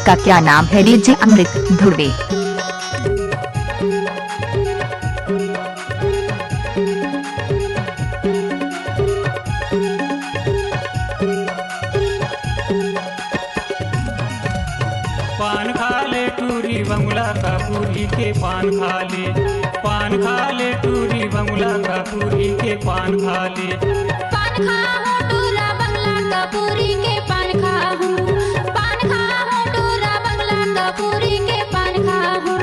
का क्या नाम है? डीजे अमृत धुर्वे। पान खा ले टूरी बंगला का पूरी के पान खा ले, पान खा ले टूरी बंगला का पूरी के पान खा ले। पान खाओ टूरा बंगला का पूरी के पान खाओ, पान खाओ टूरा बंगला का पूरी के पान खाओ।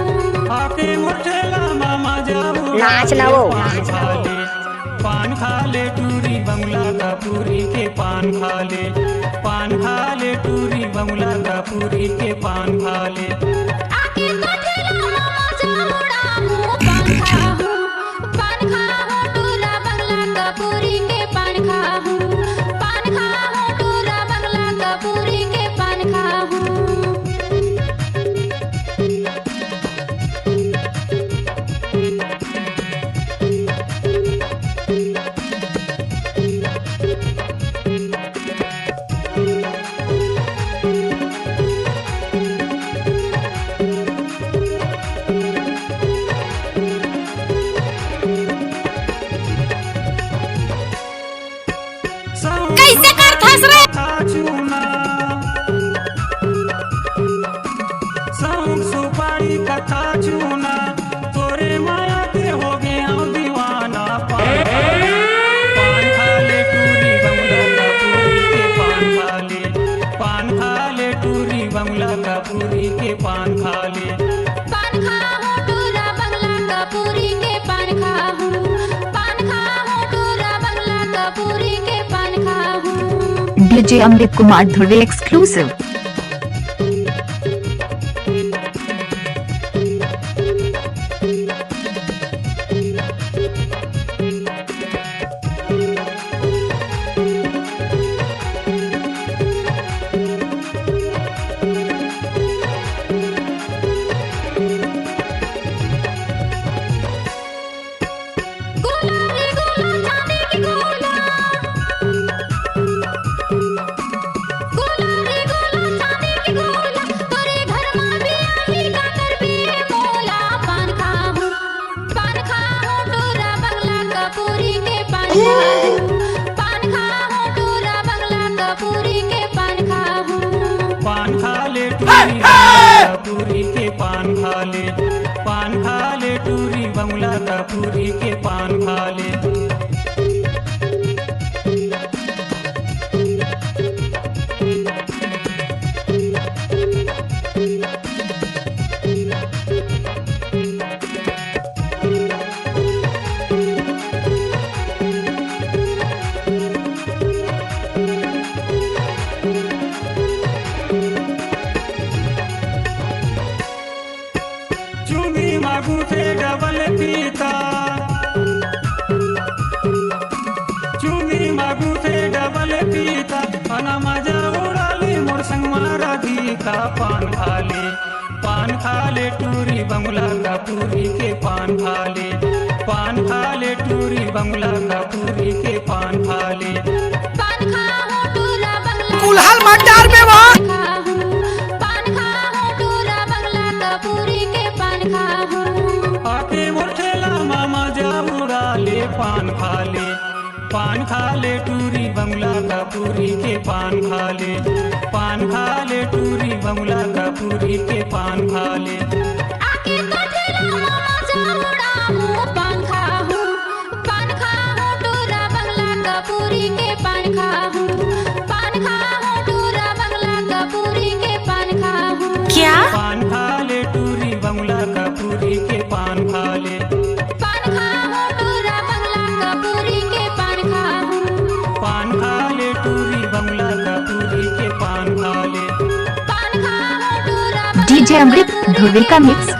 आके मुठेला मामा जाओ नाच ना वो पान खा ले, पान खा ले टूरी बंगला का पूरी के पान खा ले, पान खा ले टूरी बंगला का पूरी के पान खा ले। आके मुठेला मामा जाओ पान खाओ, पान खाओ टूरा बंगला का पूरी के पान खाओ, पान खाओ टूरा बंगला का पूरी के पान खाओ। कैसे कर फंस रे? सुपारी कथा चूना तोरे माया के हो गया दीवाना। पान खा ले टूरी बंगला का पूरी के पान खा ले, पान खा ले टूरी बंगला का पूरी के पान खा ले। पान खाओ टूरा बंगला का पूरी के पान खाओ, पान खाओ टूरा बंगला का पूरी के पान खाओ। DJ Amrit Kumar Dhurve exclusive. गोला रे गोला चांदी की गोला, गोला रे गोला चांदी की गोला, तोरे घर में भी आई का कर भी मोला। पान खाओ टूरा बंगला का पूरी के पान खाओ, पान खाओ टूरा बंगला का पूरी के पान खाओ। पान खा ले टूरी बंगला का पूरी के पान खा ले, पान खा ले टूरी बंगला का पूरी के पान खा ले। चुमी मागू थे डबल पीता, चुमी मागू थे डबल पीता, अना मजा उड़ा ले मोर संग मारा दी का। पान खा ले, पान खा ले टूरी बंगला का पूरी के पान खा ले, पान खा ले टूरी बंगला का पूरी के पान खा ले। पान खाओ टूरा बंगला कुल्हाल मत डाल बे वहाँ। खाओ, पान खाओ टूरा बंगला का पूरी के पान खाओ। आके मुठेला मामा जाऊरा ले पान खा ले, पान खा ले टूरी बंगला का पूरी के पान खा ले, पान खा ले टूरी बंगला का पूरी के पान खा ले। आके मुठेला मामा जाऊरा पान खाओ, पान खाओ टूरा बंगला का पूरी के पान खाओ, पान खाओ टूरा बंगला का पूरी के पान खाओ। क्या? पान खा ले टूरी बंगला का पूरी के पान खा ले, पान खाओ टूरा बंगला का पूरी के पान खाओ, पान खा ले टूरी बंगला का पूरी के पान खा ले। पान खाओ टूरा डीजे अमृत धुर्वे का मिक्स।